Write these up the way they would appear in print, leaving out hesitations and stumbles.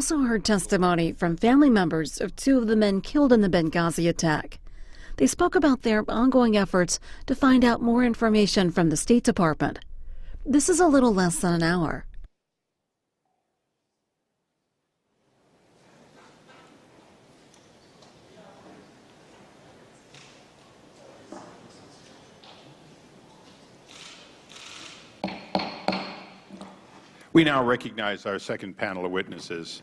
also heard testimony from family members of two of the men killed in the Benghazi attack. They spoke about their ongoing efforts to find out more information from the State Department. This is a little less than an hour. We now recognize our second panel of witnesses.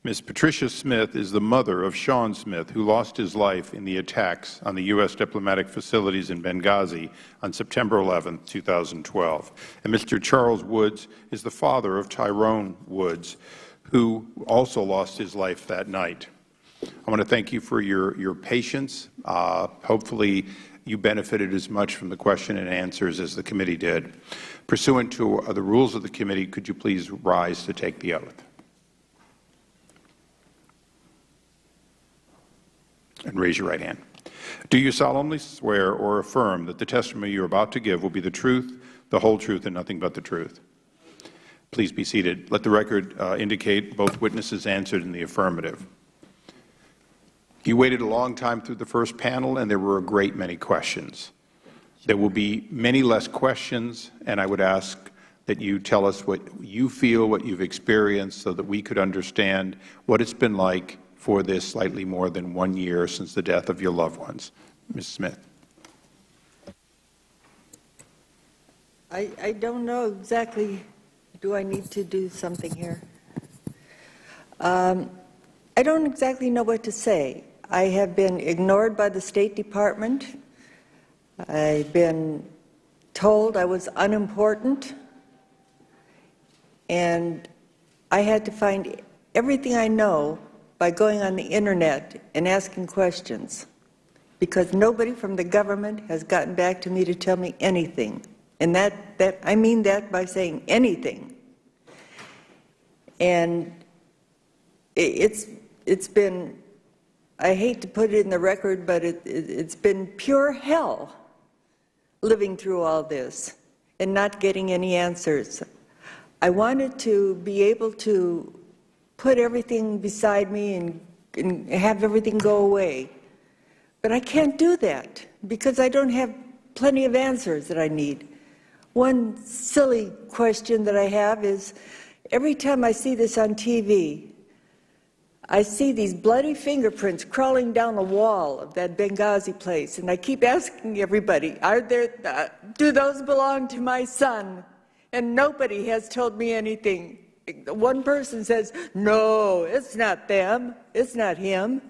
Ms. Patricia Smith is the mother of Sean Smith, who lost his life in the attacks on the U.S. diplomatic facilities in Benghazi on September 11, 2012. And Mr. Charles Woods is the father of Tyrone Woods, who also lost his life that night. I want to thank you for your patience. Hopefully you benefited as much from the question and answers as the committee did. Pursuant to the rules of the committee, could you please rise to take the oath? And raise your right hand. Do you solemnly swear or affirm that the testimony you are about to give will be the truth, the whole truth, and nothing but the truth? Please be seated. Let the record indicate both witnesses answered in the affirmative. You waited a long time through the first panel, and there were a great many questions. There will be many less questions, and I would ask that you tell us what you feel, what you've experienced, so that we could understand what it's been like for this slightly more than 1 year since the death of your loved ones. Ms. Smith. I don't know exactly. Do I need to do something here? I don't exactly know what to say. I have been ignored by the State Department. I've been told I was unimportant, and I had to find everything I know by going on the internet and asking questions, because nobody from the government has gotten back to me to tell me anything. And that I mean that by saying anything. And it's been, I hate to put it in the record, but it's been pure hell living through all this and not getting any answers. I wanted to be able to put everything beside me and have everything go away. But I can't do that because I don't have plenty of answers that I need. One silly question that I have is, every time I see this on TV, I see these bloody fingerprints crawling down the wall of that Benghazi place, and I keep asking everybody, do those belong to my son? And nobody has told me anything. One person says, no, it's not them, it's not him.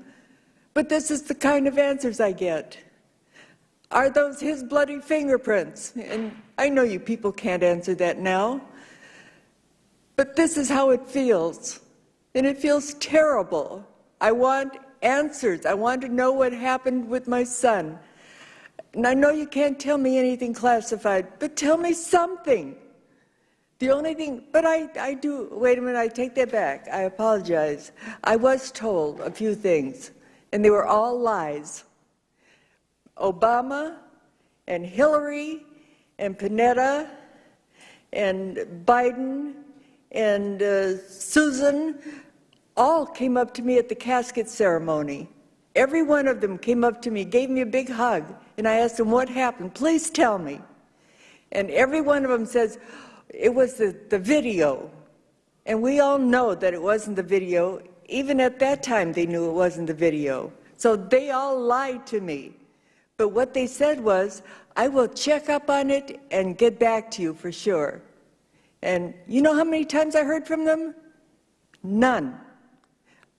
But this is the kind of answers I get. Are those his bloody fingerprints? And I know you people can't answer that now, but this is how it feels. And it feels terrible. I want answers. I want to know what happened with my son. And I know you can't tell me anything classified, but tell me something. The only thing, but I do, wait a minute, I take that back. I apologize. I was told a few things, and they were all lies. Obama and Hillary and Panetta and Biden and Susan all came up to me at the casket ceremony. Every one of them came up to me, gave me a big hug, and I asked them, what happened? Please tell me. And every one of them says, it was the video. And we all know that it wasn't the video. Even at that time, they knew it wasn't the video. So they all lied to me. But what they said was, I will check up on it and get back to you for sure. And you know how many times I heard from them? None.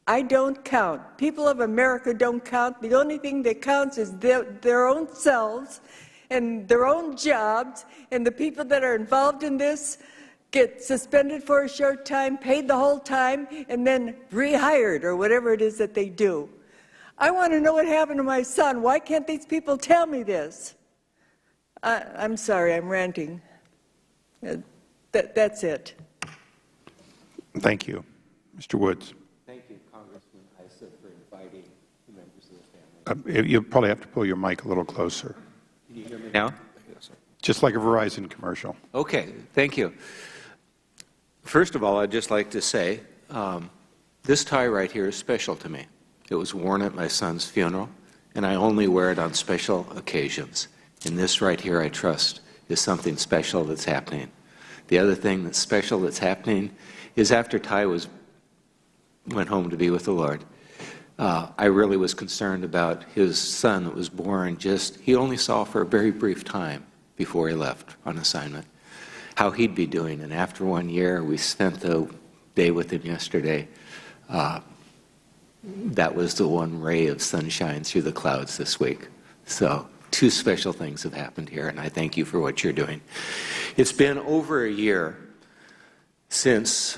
I don't count. People of America don't count. The only thing that counts is their own selves and their own jobs, and the people that are involved in this get suspended for a short time, paid the whole time, and then rehired or whatever it is that they do. I want to know what happened to my son. Why can't these people tell me this? I'm sorry, I'm ranting. That's it. Thank you. Mr. Woods. Thank you, Congressman Issa, for inviting the members of the family. You'll probably have to pull your mic a little closer. Can you hear me now? Just like a Verizon commercial. Okay, thank you. First of all, I'd just like to say This tie right here is special to me. It was worn at my son's funeral, and I only wear it on special occasions. And this right here, I trust, is something special that's happening. The other thing that's special that's happening is after Ty went home to be with the Lord, I really was concerned about his son that was born he only saw for a very brief time before he left on assignment, how he'd be doing. And after 1 year, we spent the day with him yesterday. That was the one ray of sunshine through the clouds this week. So 2 special things have happened here, and I thank you for what you're doing. It's been over a year since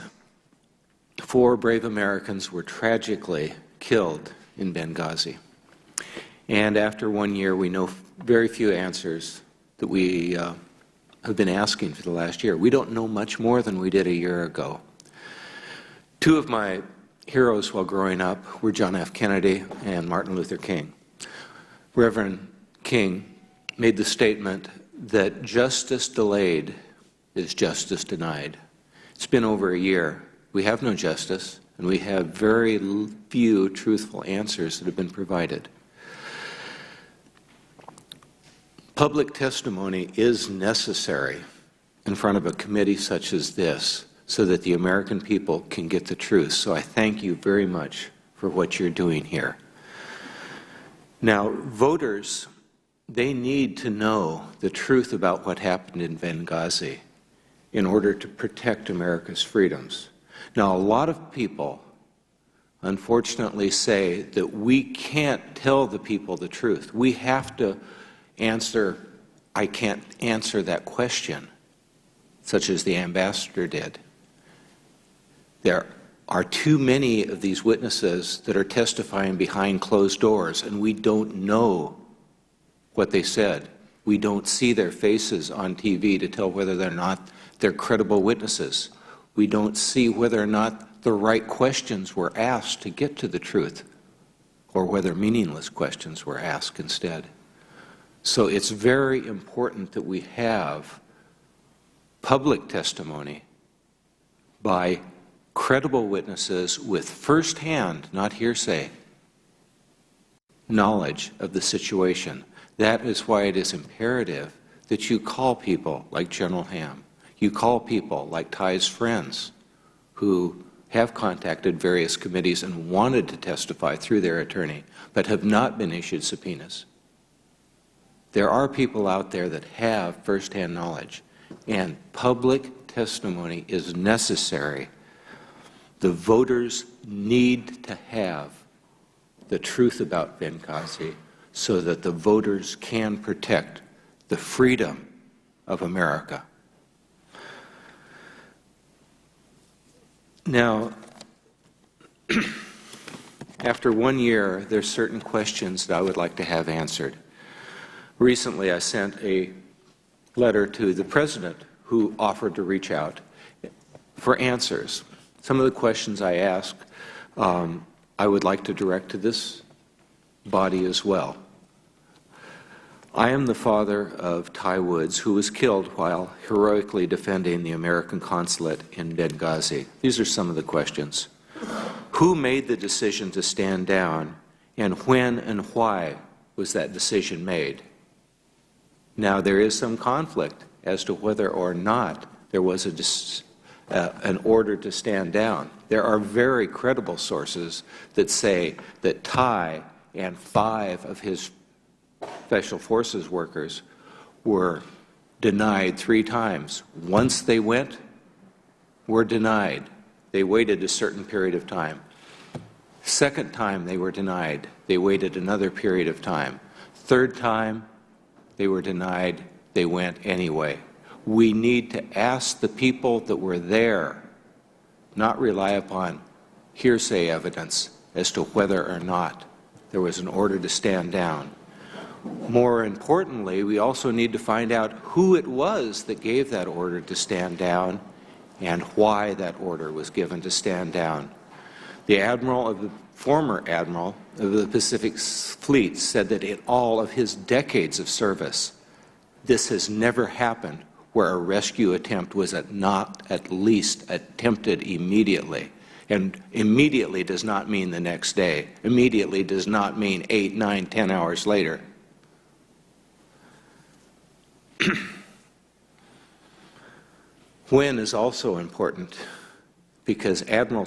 4 brave Americans were tragically killed in Benghazi. And after 1 year, we know very few answers that we have been asking for the last year. We don't know much more than we did a year ago. 2 of my heroes while growing up were John F. Kennedy and Martin Luther King. Reverend King made the statement that justice delayed is justice denied. It's been over a year. We have no justice, and we have very few truthful answers that have been provided. Public testimony is necessary in front of a committee such as this so that the American people can get the truth. So I thank you very much for what you're doing here. Now, voters, they need to know the truth about what happened in Benghazi in order to protect America's freedoms. Now, a lot of people, unfortunately, say that we can't tell the people the truth. We have to answer, I can't answer that question, such as the ambassador did. There are too many of these witnesses that are testifying behind closed doors, and we don't know what they said. We don't see their faces on TV to tell whether or not they're credible witnesses. We don't see whether or not the right questions were asked to get to the truth, or whether meaningless questions were asked instead. So it's very important that we have public testimony by credible witnesses with firsthand, not hearsay, knowledge of the situation. That is why it is imperative that you call people like General Ham. You call people like Ty's friends who have contacted various committees and wanted to testify through their attorney, but have not been issued subpoenas. There are people out there that have firsthand knowledge, and public testimony is necessary. The voters need to have the truth about Benghazi so that the voters can protect the freedom of America. Now, after 1 year, there's certain questions that I would like to have answered. Recently, I sent a letter to the President who offered to reach out for answers. Some of the questions I asked, I would like to direct to this body as well. I am the father of Ty Woods, who was killed while heroically defending the American Consulate in Benghazi. These are some of the questions. Who made the decision to stand down, and when and why was that decision made? Now, there is some conflict as to whether or not there was an order to stand down. There are very credible sources that say that Ty and 5 of his Special Forces workers were denied 3 times. Once they went, were denied. They waited a certain period of time. Second time they were denied. They waited another period of time. Third time they were denied. They went anyway. We need to ask the people that were there, not rely upon hearsay evidence as to whether or not there was an order to stand down. More importantly, we also need to find out who it was that gave that order to stand down and why that order was given to stand down. The former admiral of the Pacific Fleet said that in all of his decades of service, this has never happened where a rescue attempt was not at least attempted immediately. And immediately does not mean the next day. Immediately does not mean 8, 9, 10 hours later. When is also important, because Ambassador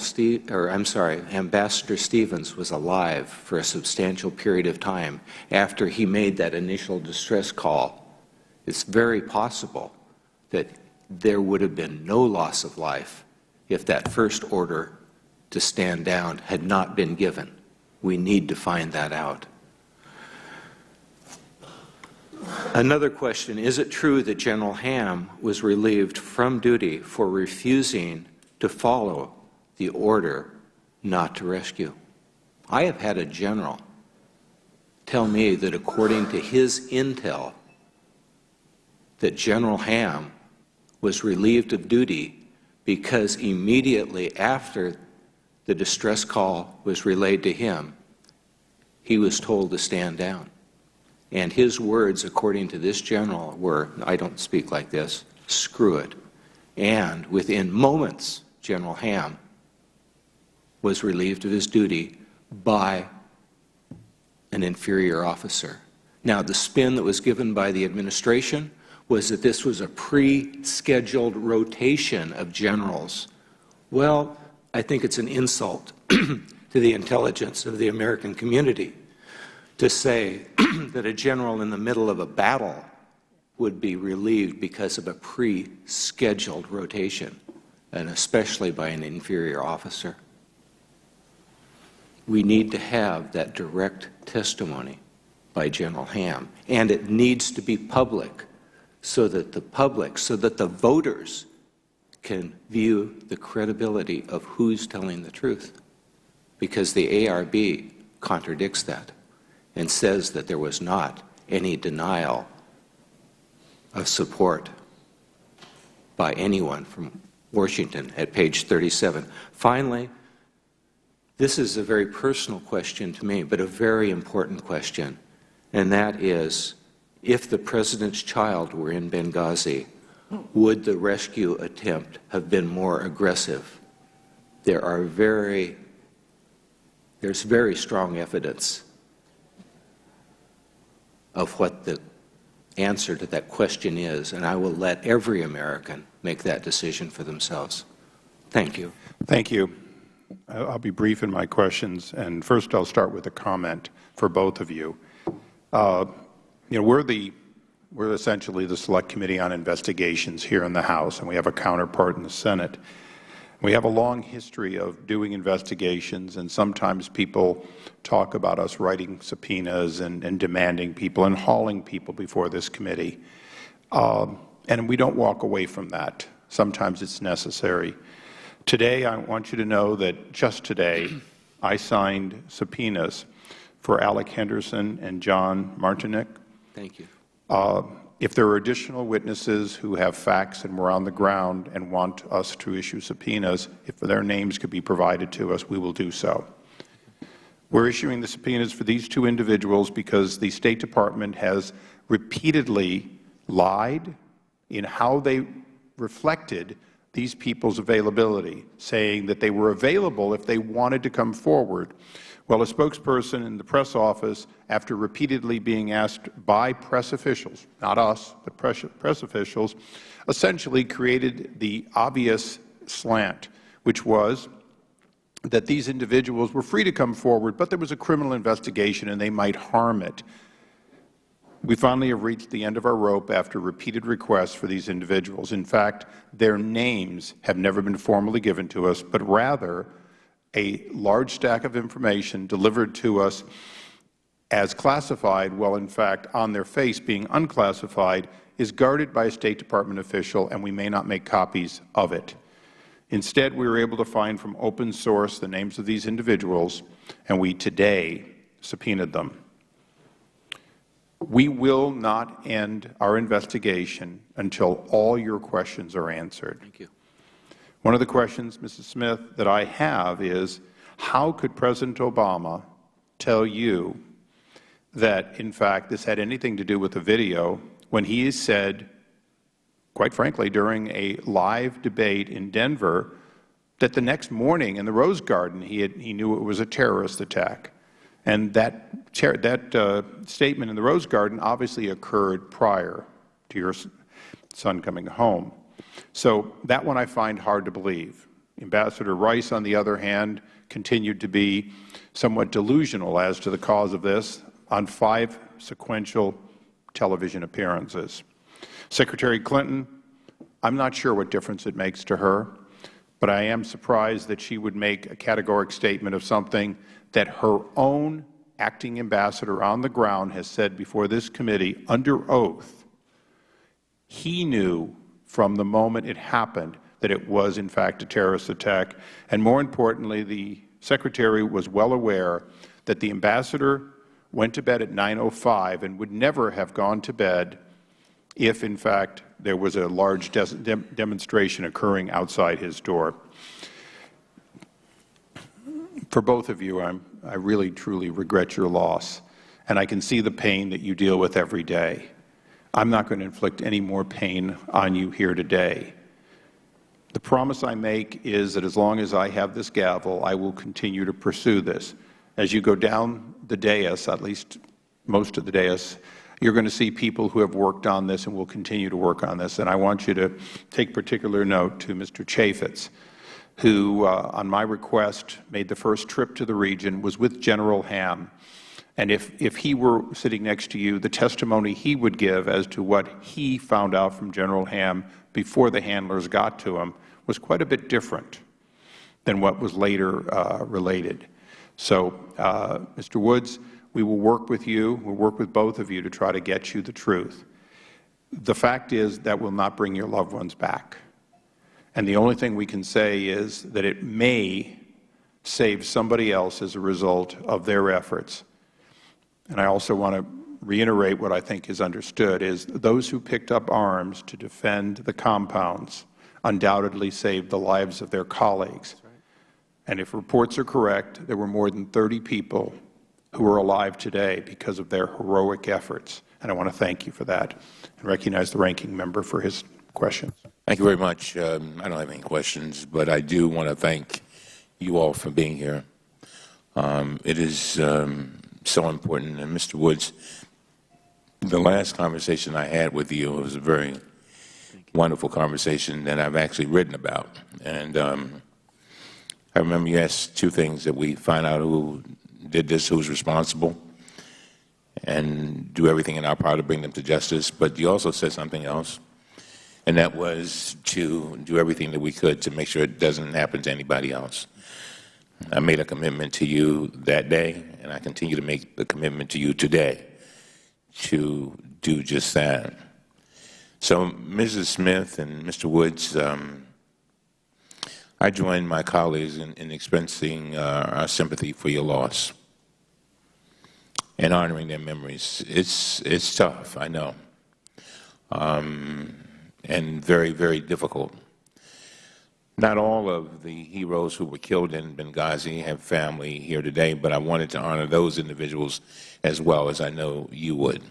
Stevens was alive for a substantial period of time after he made that initial distress call. It's very possible that there would have been no loss of life if that first order to stand down had not been given. We need to find that out. Another question, is it true that General Ham was relieved from duty for refusing to follow the order not to rescue? I have had a general tell me that according to his intel, that General Ham was relieved of duty because immediately after the distress call was relayed to him, he was told to stand down. And his words, according to this general, were, I don't speak like this, screw it. And within moments, General Ham was relieved of his duty by an inferior officer. Now, the spin that was given by the administration was that this was a pre-scheduled rotation of generals. Well, I think it's an insult to the intelligence of the American community to say that a general in the middle of a battle would be relieved because of a pre-scheduled rotation, and especially by an inferior officer. We need to have that direct testimony by General Ham, and it needs to be public so that the voters can view the credibility of who's telling the truth, because the ARB contradicts that and says that there was not any denial of support by anyone from Washington at page 37. Finally, this is a very personal question to me, but a very important question, and that is, if the President's child were in Benghazi, would the rescue attempt have been more aggressive? There's very strong evidence of what the answer to that question is, and I will let every American make that decision for themselves. Thank you. Thank you. I'll be brief in my questions, and first I'll start with a comment for both of you. We're essentially the Select Committee on Investigations here in the House, and we have a counterpart in the Senate. We have a long history of doing investigations, and sometimes people talk about us writing subpoenas and demanding people and hauling people before this committee. And we don't walk away from that. Sometimes it's necessary. Today, I want you to know that just today, I signed subpoenas for Alec Henderson and John Martinek. Thank you. If there are additional witnesses who have facts and were on the ground and want us to issue subpoenas, if their names could be provided to us, we will do so. We're issuing the subpoenas for these two individuals because the State Department has repeatedly lied in how they reflected these people's availability, saying that they were available if they wanted to come forward. Well, a spokesperson in the press office, after repeatedly being asked by press officials, not us, but press officials, essentially created the obvious slant, which was that these individuals were free to come forward, but there was a criminal investigation and they might harm it. We finally have reached the end of our rope after repeated requests for these individuals. In fact, their names have never been formally given to us, but rather a large stack of information delivered to us as classified, while in fact on their face being unclassified, is guarded by a State Department official, and we may not make copies of it. Instead, we were able to find from open source the names of these individuals, and we today subpoenaed them. We will not end our investigation until all your questions are answered. Thank you. One of the questions, Mrs. Smith, that I have is, how could President Obama tell you that, in fact, this had anything to do with the video when he has said, quite frankly, during a live debate in Denver, that the next morning in the Rose Garden he knew it was a terrorist attack. And that statement in the Rose Garden obviously occurred prior to your son coming home. So that one I find hard to believe. Ambassador Rice, on the other hand, continued to be somewhat delusional as to the cause of this on 5 sequential television appearances. Secretary Clinton, I'm not sure what difference it makes to her, but I am surprised that she would make a categoric statement of something that her own acting ambassador on the ground has said before this committee under oath. He knew from the moment it happened that it was, in fact, a terrorist attack. And more importantly, the Secretary was well aware that the ambassador went to bed at 9:05 and would never have gone to bed if, in fact, there was a large demonstration occurring outside his door. For both of you, I really, truly regret your loss, and I can see the pain that you deal with every day. I'm not going to inflict any more pain on you here today. The promise I make is that as long as I have this gavel, I will continue to pursue this. As you go down the dais, at least most of the dais, you're going to see people who have worked on this and will continue to work on this. And I want you to take particular note to Mr. Chaffetz, who, on my request, made the first trip to the region, was with General Ham. And if he were sitting next to you, the testimony he would give as to what he found out from General Ham before the handlers got to him was quite a bit different than what was later related. So, Mr. Woods, we will work with you, we'll work with both of you to try to get you the truth. The fact is that will not bring your loved ones back. And the only thing we can say is that it may save somebody else as a result of their efforts. And I also want to reiterate what I think is understood, is those who picked up arms to defend the compounds undoubtedly saved the lives of their colleagues. And if reports are correct, there were more than 30 people who are alive today because of their heroic efforts. And I want to thank you for that and recognize the ranking member for his questions. Thank you very much. I don't have any questions, but I do want to thank you all for being here. It is so important. And Mr. Woods, the last conversation I had with you was a very wonderful conversation that I've actually written about. And I remember you asked 2 things: that we find out who did this, who's responsible, and do everything in our power to bring them to justice. But you also said something else, and that was to do everything that we could to make sure it doesn't happen to anybody else. I made a commitment to you that day, and I continue to make the commitment to you today to do just that. So, Mrs. Smith and Mr. Woods, I join my colleagues in expressing our sympathy for your loss and honoring their memories. It's tough, I know, and very, very difficult. Not all of the heroes who were killed in Benghazi have family here today, but I wanted to honor those individuals as well, as I know you would.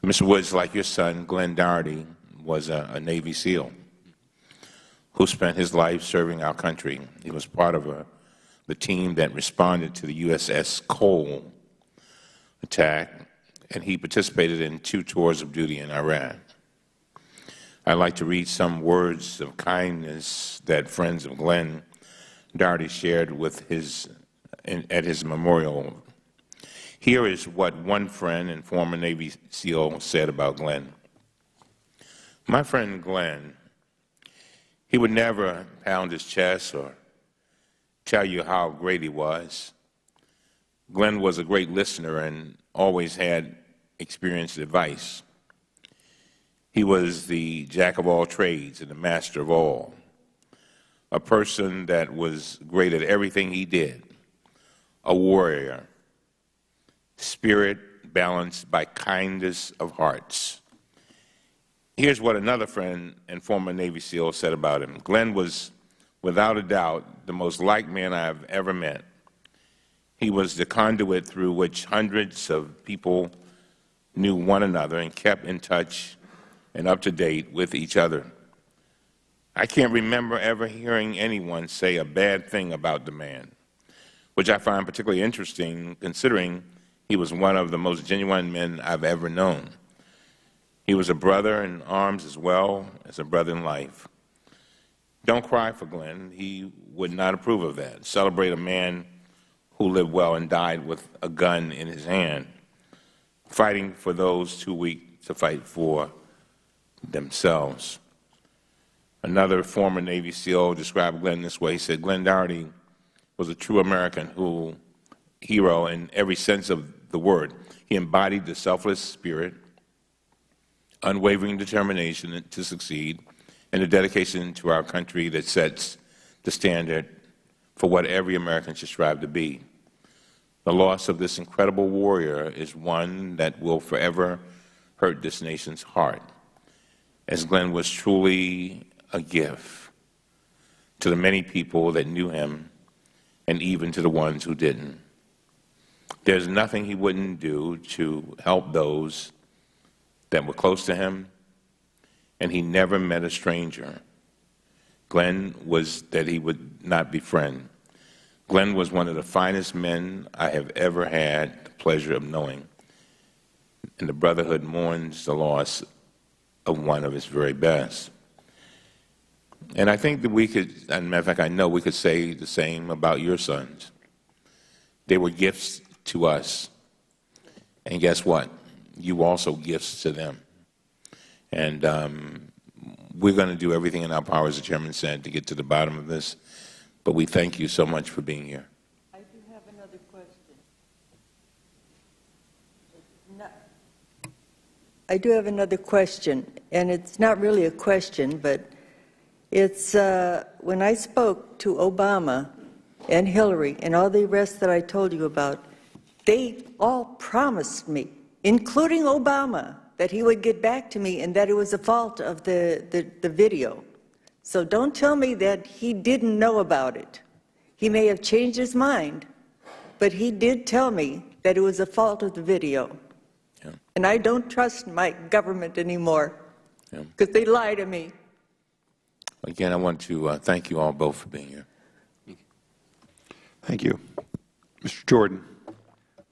Mr. Woods, like your son, Glenn Doherty, was a Navy SEAL who spent his life serving our country. He was part of the team that responded to the USS Cole attack, and he participated in 2 tours of duty in Iraq. I'd like to read some words of kindness that friends of Glenn Doherty shared with at his memorial. Here is what one friend and former Navy SEAL said about Glenn. My friend Glenn, he would never pound his chest or tell you how great he was. Glenn was a great listener and always had experienced advice. He was the jack of all trades and the master of all, a person that was great at everything he did, a warrior, spirit balanced by kindness of hearts. Here's what another friend and former Navy SEAL said about him. Glenn was, without a doubt, the most liked man I've ever met. He was the conduit through which hundreds of people knew one another and kept in touch and up to date with each other. I can't remember ever hearing anyone say a bad thing about the man, which I find particularly interesting considering he was one of the most genuine men I've ever known. He was a brother in arms as well as a brother in life. Don't cry for Glenn. He would not approve of that. Celebrate a man who lived well and died with a gun in his hand, fighting for those too weak to fight for themselves. Another former Navy SEAL described Glenn this way. He said, Glenn Doherty was a true American hero in every sense of the word. He embodied the selfless spirit, unwavering determination to succeed, and the dedication to our country that sets the standard for what every American should strive to be. The loss of this incredible warrior is one that will forever hurt this nation's heart, as Glenn was truly a gift to the many people that knew him and even to the ones who didn't. There's nothing he wouldn't do to help those that were close to him, and he never met a stranger. Glenn was that he would not befriend. Glenn was one of the finest men I have ever had the pleasure of knowing, and the Brotherhood mourns the loss of one of its very best. And I think that we could, as a matter of fact, I know we could say the same about your sons. They were gifts to us, and guess what? You also gifts to them. And we're going to do everything in our power, as the Chairman said, to get to the bottom of this. But we thank you so much for being here. I do have another question. I do have another question, and it's not really a question, but it's when I spoke to Obama and Hillary and all the rest that I told you about, they all promised me, including Obama, that he would get back to me and that it was a fault of the video. So don't tell me that he didn't know about it. He may have changed his mind, but he did tell me that it was a fault of the video. Yeah. And I don't trust my government anymore because they lie to me. Again, I want to thank you all both for being here. Thank you. Mr. Jordan.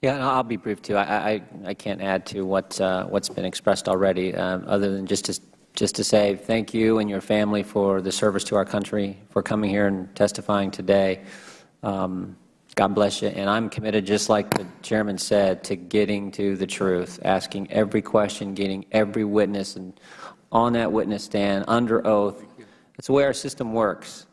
Yeah, and I'll be brief too. I can't add to what's been expressed already, other than just to say thank you and your family for the service to our country, for coming here and testifying today. God bless you. And I'm committed, just like the Chairman said, to getting to the truth, asking every question, getting every witness and on that witness stand under oath. That's the way our system works.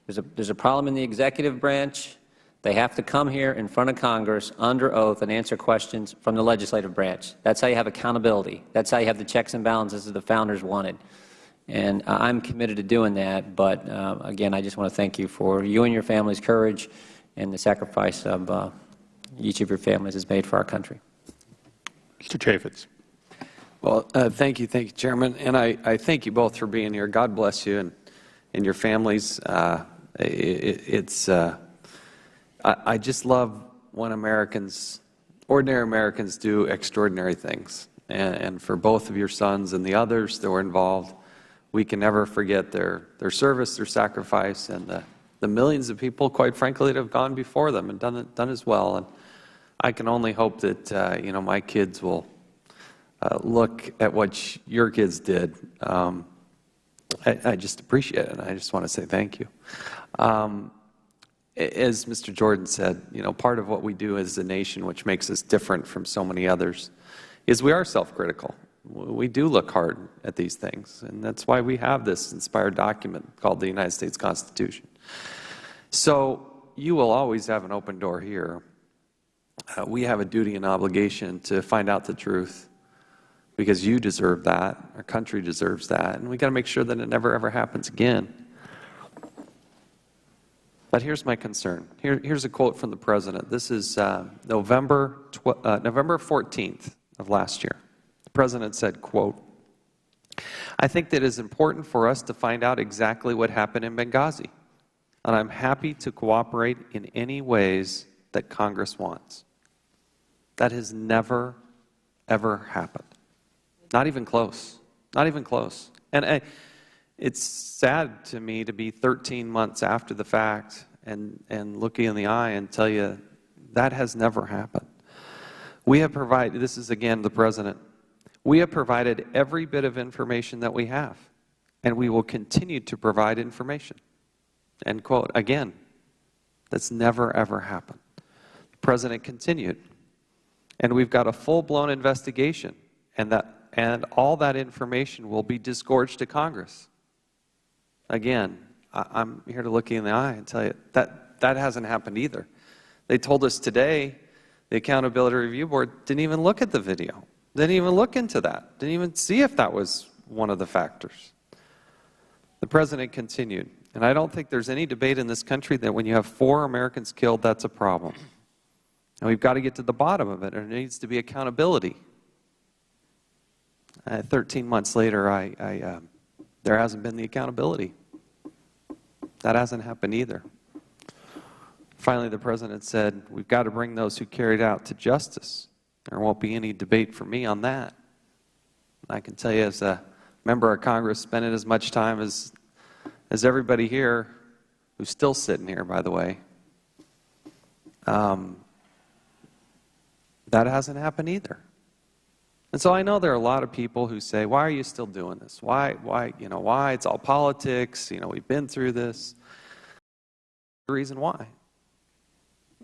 There's a problem in the executive branch. They have to come here in front of Congress under oath and answer questions from the legislative branch. That's how you have accountability. That's how you have the checks and balances that the Founders wanted. And I'm committed to doing that. But again, I just want to thank you for you and your family's courage and the sacrifice of each of your families has made for our country. Mr. Chaffetz. Well, thank you, Chairman. And I thank you both for being here. God bless you and your families. I just love when ordinary Americans do extraordinary things. And for both of your sons and the others that were involved, we can never forget their service, their sacrifice, and the millions of people, quite frankly, that have gone before them and done as well. And I can only hope that my kids will look at what your kids did. I just appreciate it, and I just want to say thank you. As Mr. Jordan said, part of what we do as a nation, which makes us different from so many others, is we are self-critical. We do look hard at these things, and that's why we have this inspired document called the United States Constitution. So you will always have an open door here. We have a duty and obligation to find out the truth, because you deserve that, our country deserves that, and we've got to make sure that it never, ever happens again. But here's my concern. Here's a quote from the President. This is November 14th of last year. The President said, quote, "I think that it is important for us to find out exactly what happened in Benghazi, and I'm happy to cooperate in any ways that Congress wants." That has never, ever happened. Not even close. Not even close. And it's sad to me to be 13 months after the fact and look you in the eye and tell you that has never happened. We have provided, this is again the President, we have provided every bit of information that we have, and we will continue to provide information. End quote. Again, that's never ever happened. The President continued, and we've got a full-blown investigation, and all that information will be disgorged to Congress. Again, I'm here to look you in the eye and tell you that hasn't happened either. They told us today the Accountability Review Board didn't even look at the video, didn't even look into that, didn't even see if that was one of the factors. The President continued, and I don't think there's any debate in this country that when you have 4 Americans killed, that's a problem. And we've got to get to the bottom of it, and there needs to be accountability. 13 months later, there hasn't been the accountability. That hasn't happened either. Finally, the President said, we've got to bring those who carried out to justice. There won't be any debate for me on that. I can tell you as a member of Congress, spending as much time as everybody here, who's still sitting here, by the way, that hasn't happened either. And so I know there are a lot of people who say, why are you still doing this? Why, why? It's all politics. We've been through this. The reason why.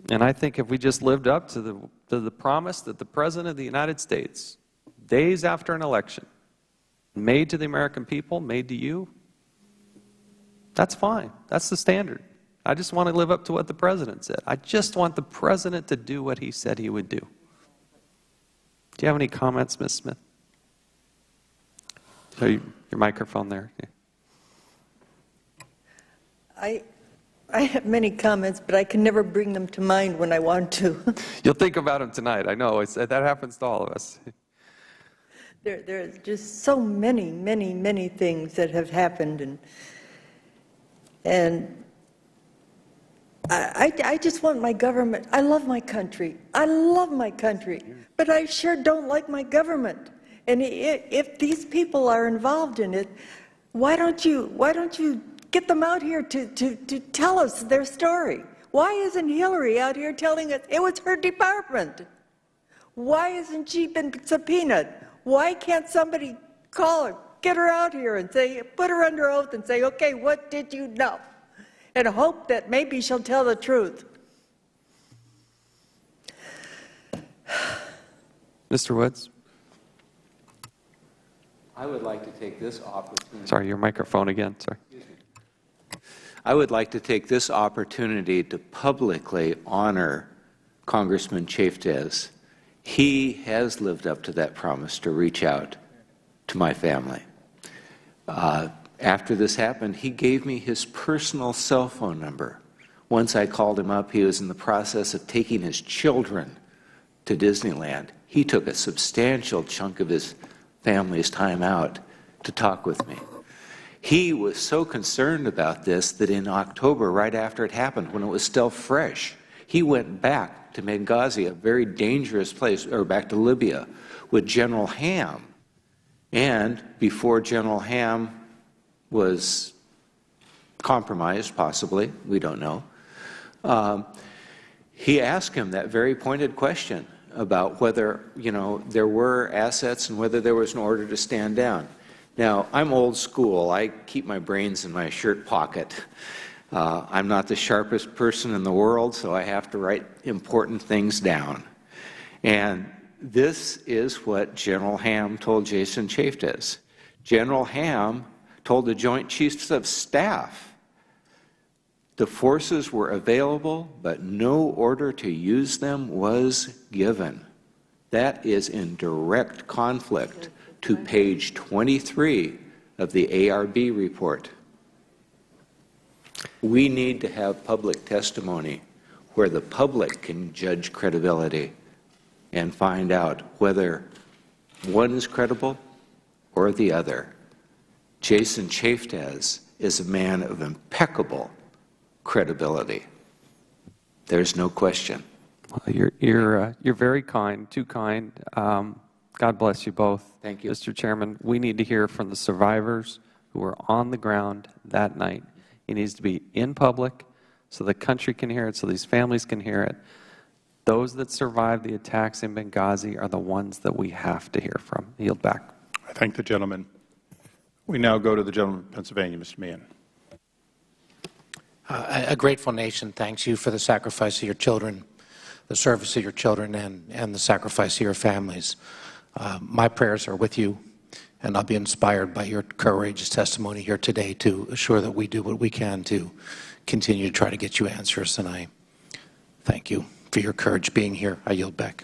And I think if we just lived up to the promise that the President of the United States, days after an election, made to the American people, made to you, that's fine. That's the standard. I just want to live up to what the President said. I just want the President to do what he said he would do. Do you have any comments, Ms. Smith? Your microphone there. I have many comments, but I can never bring them to mind when I want to. You'll think about them tonight. I know. That happens to all of us. There are just so many, many, many things that have happened, and I just want my government. I love my country. I love my country, but I sure don't like my government. And if these people are involved in it, why don't you get them out here to tell us their story? Why isn't Hillary out here telling us it was her department? Why isn't she been subpoenaed? Why can't somebody call her, get her out here and say, put her under oath and say, okay, what did you know? And hope that maybe she'll tell the truth. Mr. Woods? I would like to take this opportunity. Sorry, your microphone again. Sorry. I would like to take this opportunity to publicly honor Congressman Chaffetz. He has lived up to that promise to reach out to my family. After this happened, he gave me his personal cell phone number. Once I called him up, he was in the process of taking his children to Disneyland. He took a substantial chunk of his family's time out to talk with me. He was so concerned about this that in October, right after it happened, when it was still fresh, he went back to Benghazi, a very dangerous place, or back to Libya, with General Ham. And before General Ham was compromised, possibly, we don't know, he asked him that very pointed question about whether, there were assets and whether there was an order to stand down. Now, I'm old school. I keep my brains in my shirt pocket. I'm not the sharpest person in the world, so I have to write important things down. And this is what General Ham told Jason Chaffetz. General Ham told the Joint Chiefs of Staff the forces were available, but no order to use them was given. That is in direct conflict to page 23 of the ARB report. We need to have public testimony where the public can judge credibility and find out whether one is credible or the other. Jason Chaffetz is a man of impeccable credibility. There's no question. Well, you're very kind, too kind. God bless you both. Thank you. Mr. Chairman, we need to hear from the survivors, who were on the ground that night. He needs to be in public so the country can hear it, so these families can hear it. Those that survived the attacks in Benghazi are the ones that we have to hear from. I yield back. I thank the gentleman. We now go to the gentleman from Pennsylvania, Mr. Meehan. A grateful nation thanks you for the sacrifice of your children, the service of your children, and the sacrifice of your families. My prayers are with you, and I'll be inspired by your courageous testimony here today to assure that we do what we can to continue to try to get you answers, and I thank you for your courage being here. I yield back.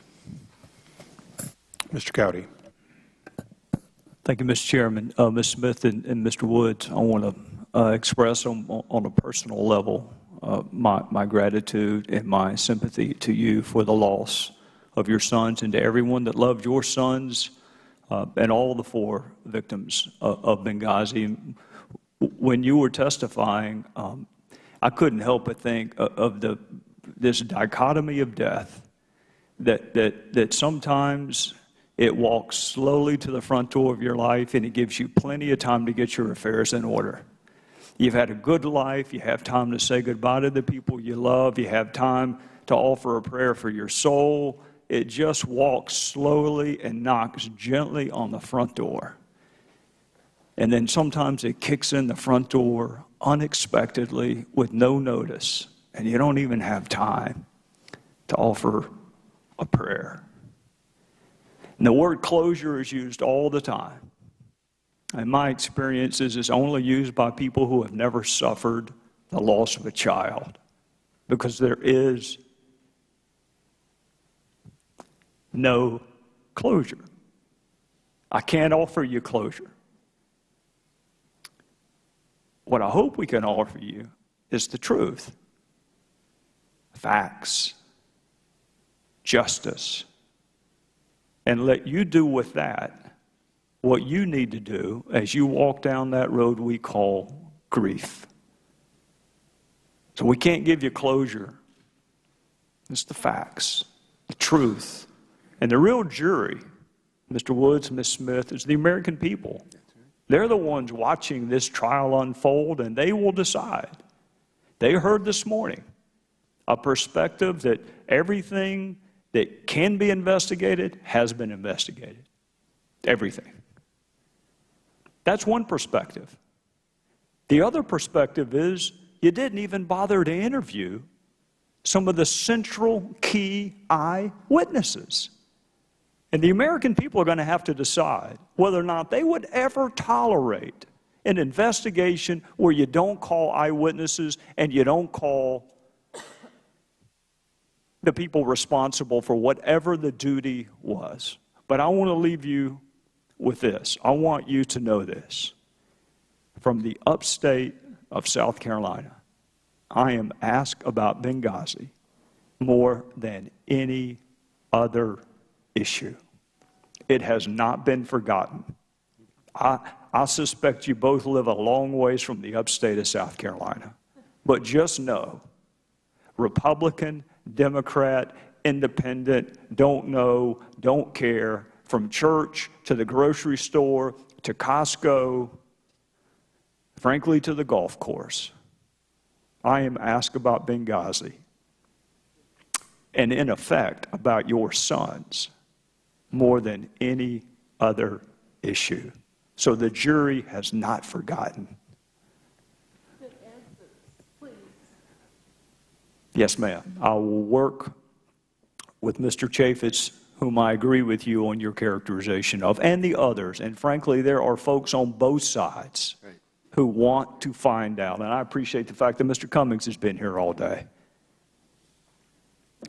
Mr. Cowdy. Thank you, Mr. Chairman. Ms. Smith and Mr. Woods, I want to express on a personal level my gratitude and my sympathy to you for the loss of your sons, and to everyone that loved your sons and all the 4 victims of Benghazi. When you were testifying, I couldn't help but think of this dichotomy of death, that sometimes it walks slowly to the front door of your life, and it gives you plenty of time to get your affairs in order. You've had a good life. You have time to say goodbye to the people you love. You have time to offer a prayer for your soul. It just walks slowly and knocks gently on the front door. And then sometimes it kicks in the front door unexpectedly with no notice, and you don't even have time to offer a prayer. And the word closure is used all the time. In my experiences, it's only used by people who have never suffered the loss of a child, because there is no closure. I can't offer you closure. What I hope we can offer you is the truth, facts, justice, and let you do with that what you need to do as you walk down that road we call grief. So we can't give you closure. It's the facts, the truth. And the real jury, Mr. Woods, Ms. Smith, is the American people. They're the ones watching this trial unfold, and they will decide. They heard this morning a perspective that everything that can be investigated has been investigated. Everything. That's one perspective. The other perspective is you didn't even bother to interview some of the central key eyewitnesses. And the American people are going to have to decide whether or not they would ever tolerate an investigation where you don't call eyewitnesses and you don't call the people responsible for whatever the duty was. But I want to leave you with this. I want you to know this. From the upstate of South Carolina, I am asked about Benghazi more than any other issue. It has not been forgotten. I suspect you both live a long ways from the upstate of South Carolina. But just know, Republican, Democrat, Independent, don't know, don't care, from church to the grocery store to Costco, frankly to the golf course, I am asked about Benghazi, and in effect about your sons, more than any other issue. So the jury has not forgotten. Good answers, please. Yes, ma'am. I will work with Mr. Chaffetz, whom I agree with you on your characterization of, and the others. And frankly, there are folks on both sides who want to find out. And I appreciate the fact that Mr. Cummings has been here all day.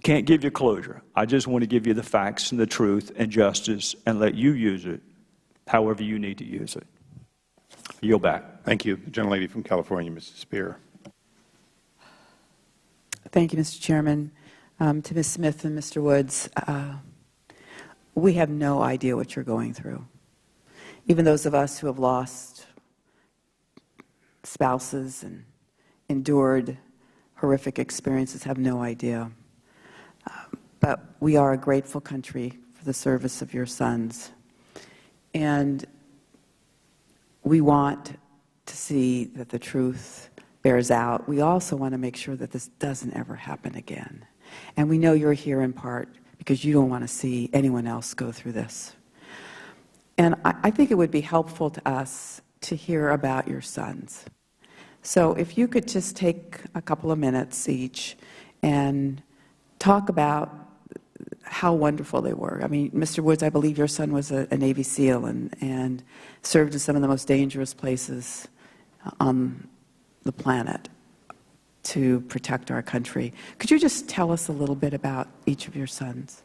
Can't give you closure. I just want to give you the facts and the truth and justice and let you use it however you need to use it. Yield back. Thank you. The gentlelady from California, Mrs. Spear. Thank you, Mr. Chairman. To Ms. Smith and Mr. Woods, we have no idea what you're going through. Even those of us who have lost spouses and endured horrific experiences have no idea. But we are a grateful country for the service of your sons. And we want to see that the truth bears out. We also want to make sure that this doesn't ever happen again. And we know you're here in part because you don't want to see anyone else go through this. And I think it would be helpful to us to hear about your sons. So if you could just take a couple of minutes each and talk about how wonderful they were. I mean, Mr. Woods, I believe your son was a Navy SEAL and served in some of the most dangerous places on the planet to protect our country. Could you just tell us a little bit about each of your sons?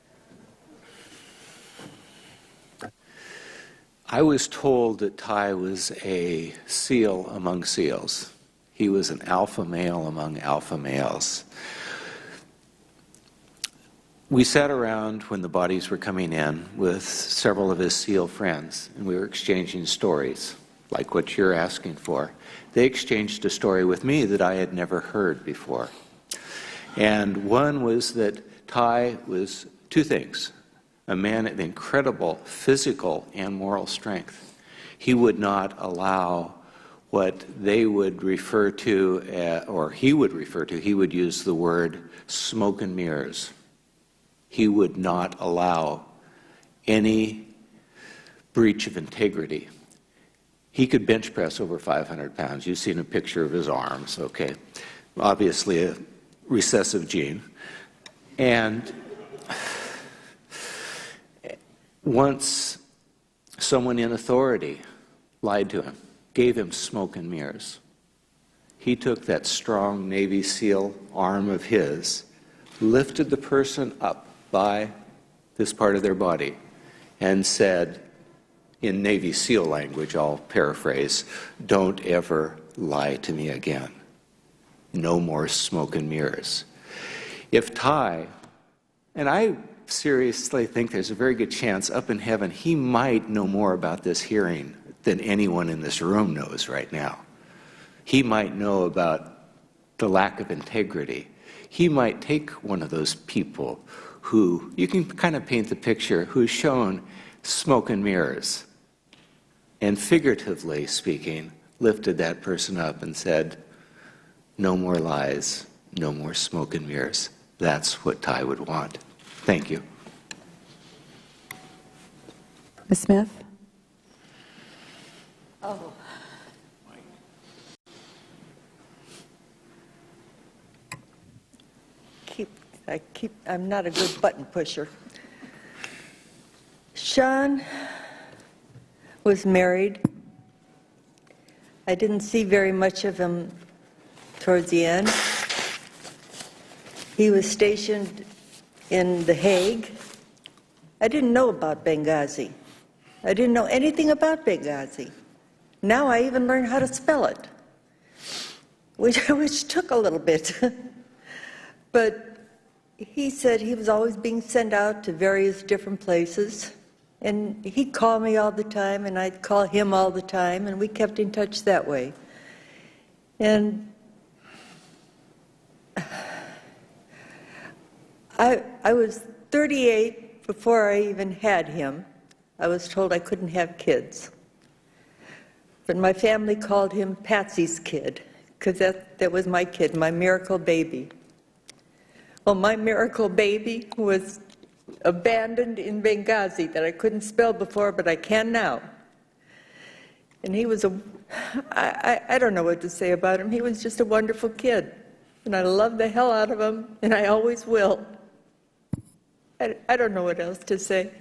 I was told that Ty was a SEAL among SEALs. He was an alpha male among alpha males. We sat around when the bodies were coming in with several of his SEAL friends, and we were exchanging stories, like what you're asking for. They exchanged a story with me that I had never heard before. And one was that Ty was two things: a man of incredible physical and moral strength. He would not allow what they would refer to, or he would refer to, he would use the word smoke and mirrors. He would not allow any breach of integrity. He could bench press over 500 pounds. You've seen a picture of his arms, okay. Obviously a recessive gene. And once someone in authority lied to him, gave him smoke and mirrors. He took that strong Navy SEAL arm of his, lifted the person up by this part of their body, and said, in Navy SEAL language, I'll paraphrase, "Don't ever lie to me again. No more smoke and mirrors." If Ty, and I seriously think there's a very good chance up in heaven he might know more about this hearing than anyone in this room knows right now. He might know about the lack of integrity. He might take one of those people who, you can kind of paint the picture, who's shown smoke and mirrors, and figuratively speaking, lifted that person up and said, "No more lies, no more smoke and mirrors." That's what Ty would want. Thank you. Ms. Smith? Oh. I'm not a good button pusher. Sean was married. I didn't see very much of him towards the end. He was stationed in The Hague. I didn't know about Benghazi. I didn't know anything about Benghazi. Now I even learned how to spell it, which took a little bit. But he said he was always being sent out to various different places, and he'd call me all the time, and I'd call him all the time, and we kept in touch that way. And I was 38 before I even had him. I was told I couldn't have kids. But my family called him Patsy's kid, because that was my kid, my miracle baby. Well, my miracle baby was abandoned in Benghazi, that I couldn't spell before, but I can now. And he was I don't know what to say about him. He was just a wonderful kid. And I love the hell out of him, and I always will. I don't know what else to say.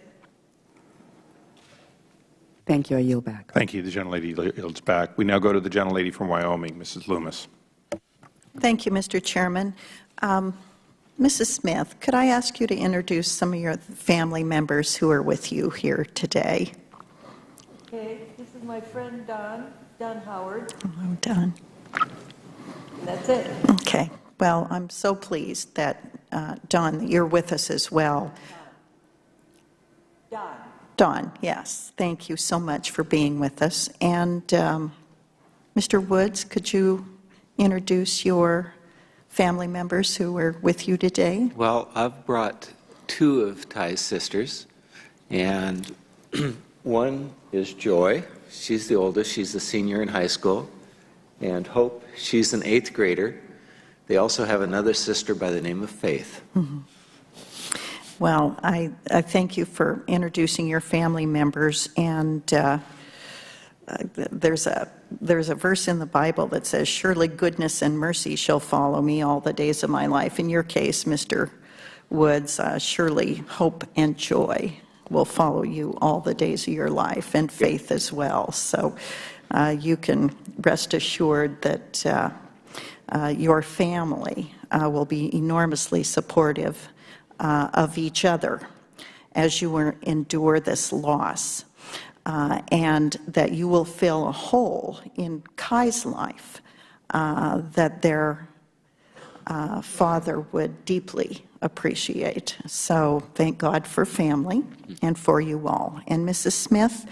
Thank you. I yield back. Thank you. The gentlelady yields back. We now go to the gentlelady from Wyoming, Mrs. Loomis. Thank you, Mr. Chairman. Mrs. Smith, could I ask you to introduce some of your family members who are with you here today? Okay, this is my friend Don Howard. I'm done. That's it. Okay. Well, I'm so pleased that, Don, that you're with us as well. Don, yes. Thank you so much for being with us. And Mr. Woods, could you introduce your family members who are with you today? Well, I've brought two of Ty's sisters, and one is Joy. She's the oldest. She's a senior in high school. and Hope, she's an 8th grader. They also have another sister by the name of Faith. Mm-hmm. Well, I thank you for introducing your family members, and there's a verse in the Bible that says, "Surely goodness and mercy shall follow me all the days of my life." In your case, Mr. Woods, surely hope and joy will follow you all the days of your life, and faith as well. So you can rest assured that your family will be enormously supportive of each other as you endure this loss, and that you will fill a hole in Kai's life that their father would deeply appreciate. So thank God for family and for you all. And Mrs. Smith,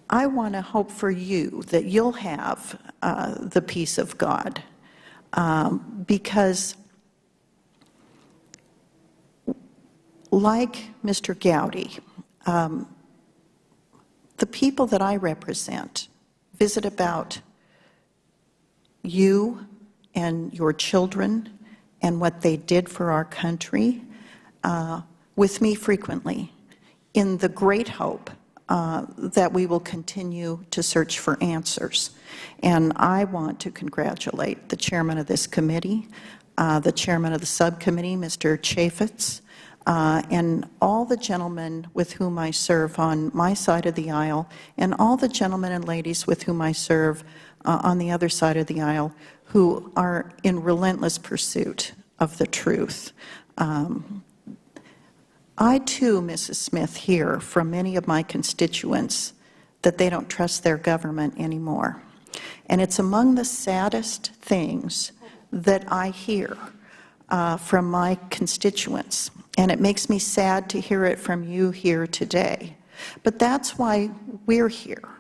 I want to hope for you that you'll have the peace of God, because like Mr. Gowdy, the people that I represent visit about you and your children and what they did for our country with me frequently, in the great hope that we will continue to search for answers. And I want to congratulate the chairman of this committee, the chairman of the subcommittee, Mr. Chaffetz, and all the gentlemen with whom I serve on my side of the aisle, and all the gentlemen and ladies with whom I serve on the other side of the aisle, who are in relentless pursuit of the truth. I too, Mrs. Smith, hear from many of my constituents that they don't trust their government anymore. And it's among the saddest things that I hear from my constituents. And it makes me sad to hear it from you here today. But that's why we're here.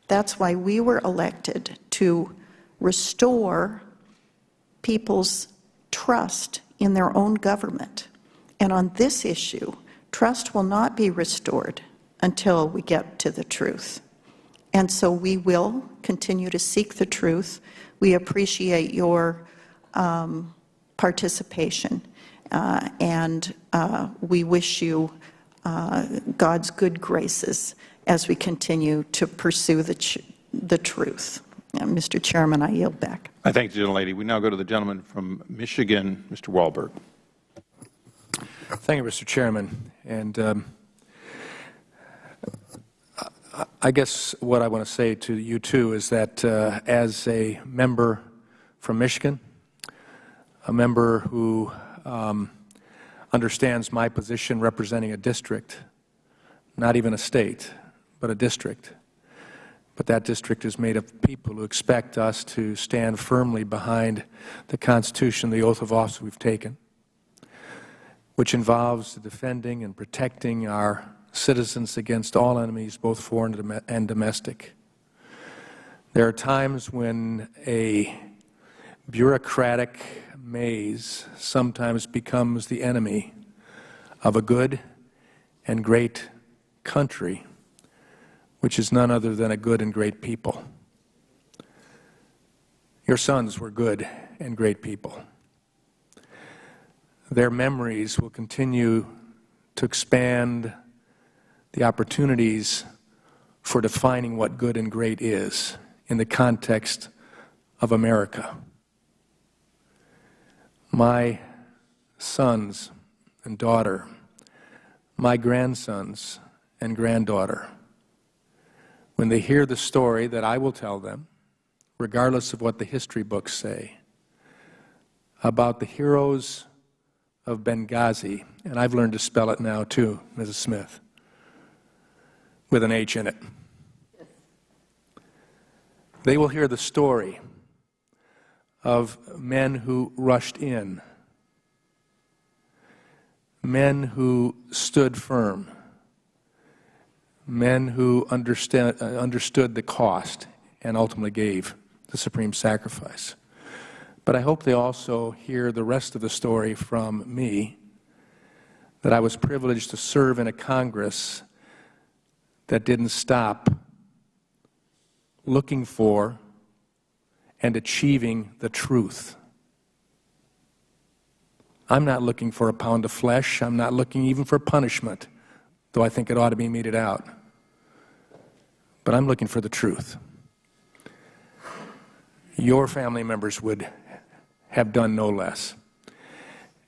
That's why we were elected, to restore people's trust in their own government. And on this issue, trust will not be restored until we get to the truth. And so we will continue to seek the truth. We appreciate your participation, and we wish you God's good graces as we continue to pursue the truth. Mr. Chairman, I yield back. I thank the gentlelady. We now go to the gentleman from Michigan, Mr. Wahlberg. Thank you, Mr. Chairman. And I guess what I want to say to you, too, is that as a member from Michigan, a member who understands my position representing a district, not even a state, but a district. But that district is made of people who expect us to stand firmly behind the Constitution, the oath of office we've taken, which involves defending and protecting our citizens against all enemies, both foreign and domestic. There are times when a bureaucratic maze sometimes becomes the enemy of a good and great country, which is none other than a good and great people. Your sons were good and great people. Their memories will continue to expand the opportunities for defining what good and great is in the context of America. My sons and daughter, my grandsons and granddaughter, when they hear the story that I will tell them, regardless of what the history books say, about the heroes of Benghazi, and I've learned to spell it now too, Mrs. Smith, with an H in it. They will hear the story of men who rushed in, men who stood firm, men who understood the cost and ultimately gave the supreme sacrifice. But I hope they also hear the rest of the story from me, that I was privileged to serve in a Congress that didn't stop looking for and achieving the truth. I'm not looking for a pound of flesh. I'm not looking even for punishment, though I think it ought to be meted out. But I'm looking for the truth. Your family members would have done no less.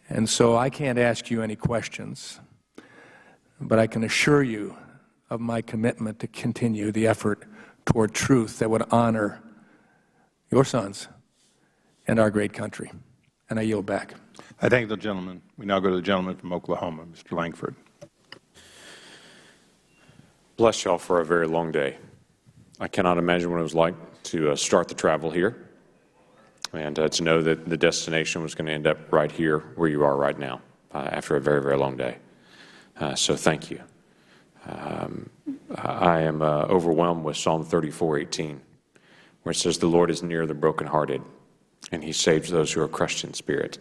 And so I can't ask you any questions, but I can assure you of my commitment to continue the effort toward truth that would honor your sons and our great country. And I yield back. I thank the gentleman. We now go to the gentleman from Oklahoma, Mr. Langford. Bless y'all for a very long day. I cannot imagine what it was like to start the travel here and to know that the destination was going to end up right here where you are right now after a very, very long day. So thank you. I am overwhelmed with Psalm 34:18, where it says, "The Lord is near the brokenhearted, and He saves those who are crushed in spirit."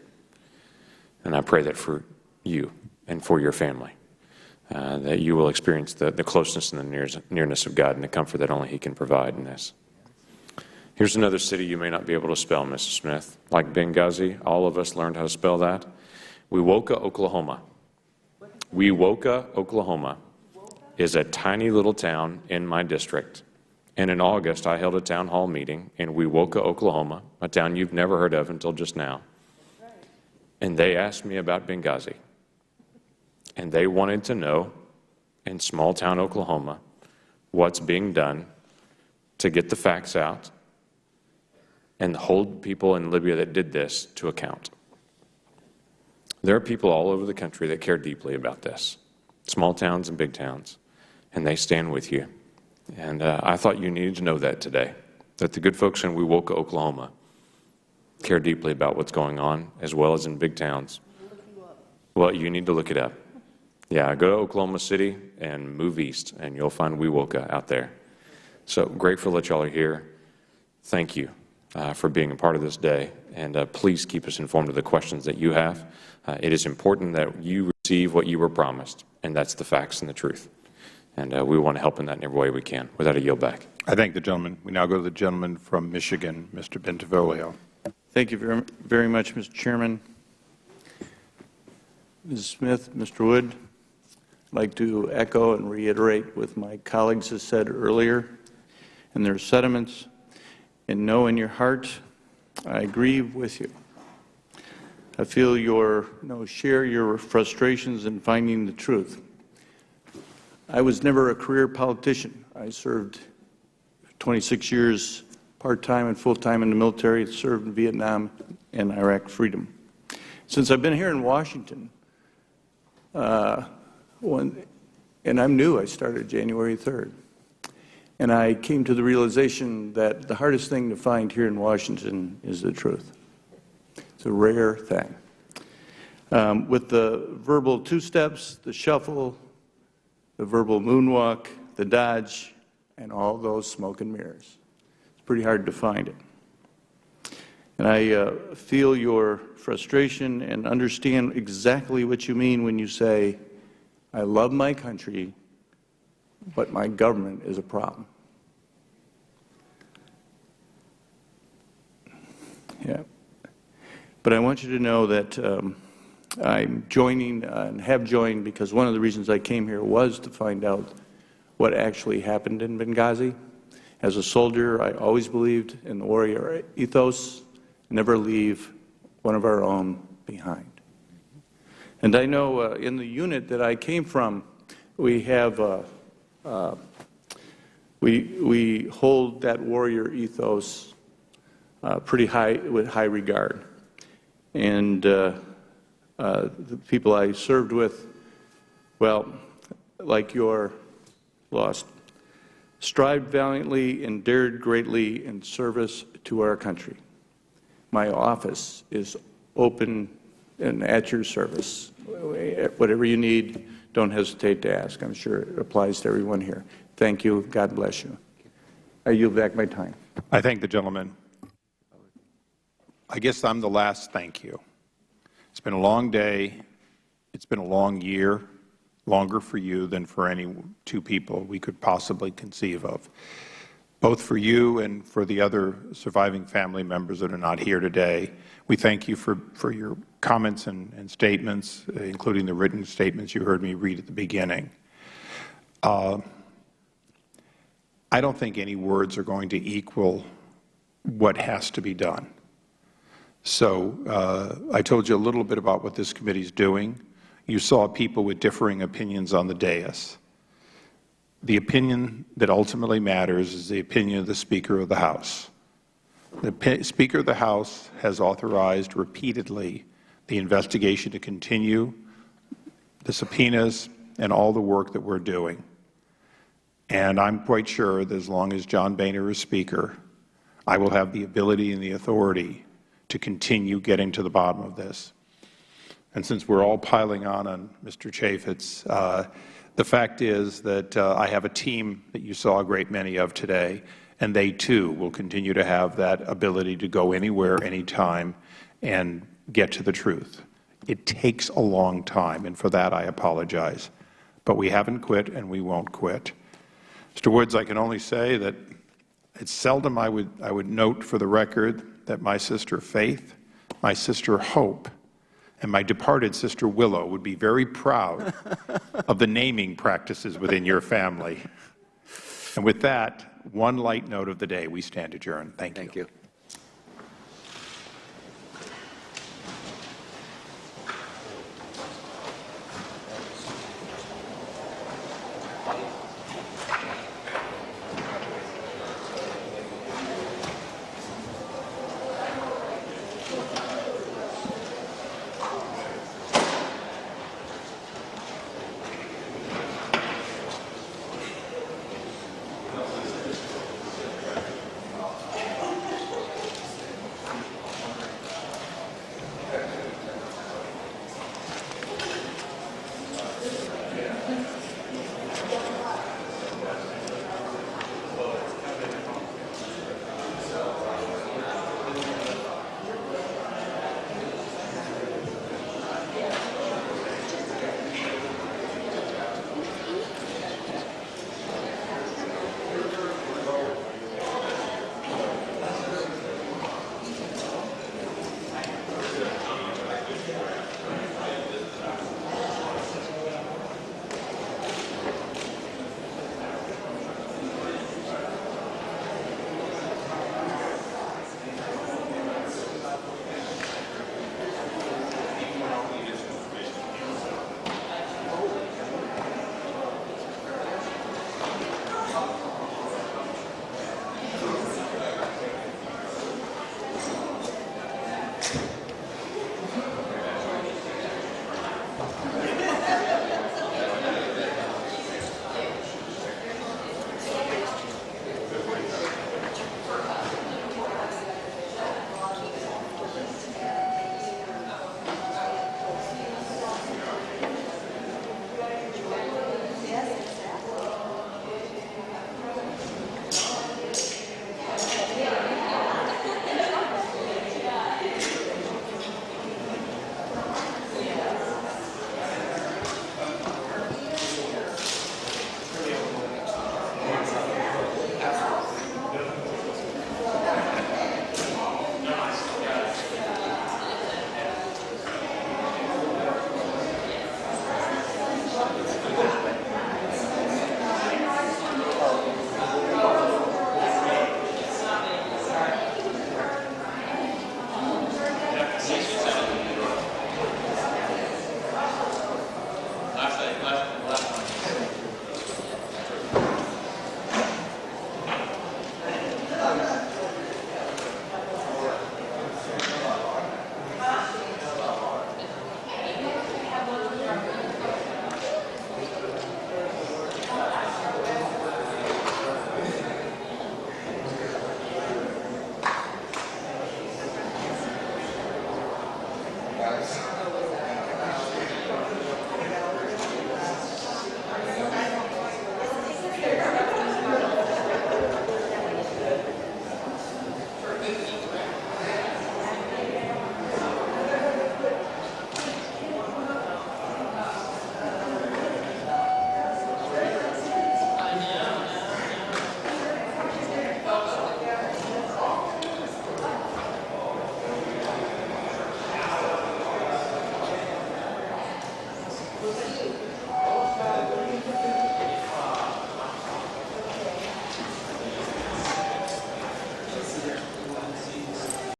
And I pray that for you and for your family, that you will experience the closeness and the nearness of God and the comfort that only He can provide in this. Here's another city you may not be able to spell, Mrs. Smith. Like Benghazi, all of us learned how to spell that. Wewoka, Oklahoma. Wewoka, Oklahoma is a tiny little town in my district. And in August, I held a town hall meeting in Wewoka, Oklahoma, a town you've never heard of until just now. And they asked me about Benghazi. And they wanted to know, in small town Oklahoma, what's being done to get the facts out and hold people in Libya that did this to account. There are people all over the country that care deeply about this, small towns and big towns, and they stand with you. And I thought you needed to know that today, that the good folks in Wewoka, Oklahoma, care deeply about what's going on, as well as in big towns. Well, you need to look it up. Yeah, go to Oklahoma City and move east, and you'll find Wewoka out there. So grateful that y'all are here. Thank you for being a part of this day, and please keep us informed of the questions that you have. It is important that you receive what you were promised, and that's the facts and the truth. And we want to help in that in every way we can. With that, I yield back. I thank the gentleman. We now go to the gentleman from Michigan, Mr. Bentivolio. Thank you very much, Mr. Chairman. Ms. Smith, Mr. Wood, I'd like to echo and reiterate what my colleagues have said earlier in their sentiments, and know in your heart I agree with you. I feel share your frustrations in finding the truth. I was never a career politician. I served 26 years part-time and full-time in the military, served in Vietnam and Iraq freedom. Since I've been here in Washington, and I'm new, I started January 3rd, and I came to the realization that the hardest thing to find here in Washington is the truth. It's a rare thing. With the verbal two-steps, the shuffle, the verbal moonwalk, the dodge, and all those smoke and mirrors, it's pretty hard to find it. And I feel your frustration and understand exactly what you mean when you say, I love my country, but my government is a problem. Yeah. But I want you to know that I'm joining and have joined because one of the reasons I came here was to find out what actually happened in Benghazi. As a soldier, I always believed in the warrior ethos, never leave one of our own behind. And I know in the unit that I came from, we have we hold that warrior ethos pretty high, with high regard. And the people I served with, well, like your lost, strived valiantly and dared greatly in service to our country. My office is open and at your service. Whatever you need, don't hesitate to ask. I'm sure it applies to everyone here. Thank you. God bless you. I yield back my time. I thank the gentleman. I guess I'm the last thank you. It's been a long day. It's been a long year, longer for you than for any two people we could possibly conceive of. both for you and for the other surviving family members that are not here today. We thank you for your comments and statements, including the written statements you heard me read at the beginning. I don't think any words are going to equal what has to be done. So I told you a little bit about what this committee is doing. You saw people with differing opinions on the dais. The opinion that ultimately matters is the opinion of the Speaker of the House. The Speaker of the House has authorized repeatedly the investigation to continue, the subpoenas, and all the work that we're doing. And I'm quite sure that as long as John Boehner is Speaker, I will have the ability and the authority to continue getting to the bottom of this. And since we're all piling on Mr. Chaffetz, the fact is that I have a team that you saw a great many of today, and they too will continue to have that ability to go anywhere, anytime, and get to the truth. It takes a long time, and for that I apologize. But we haven't quit, and we won't quit. Mr. Woods, I can only say that it's seldom I would note for the record that my sister Faith, my sister Hope, and my departed sister Willow would be very proud of the naming practices within your family. And with that, one light note of the day, we stand adjourned. Thank you. Thank you.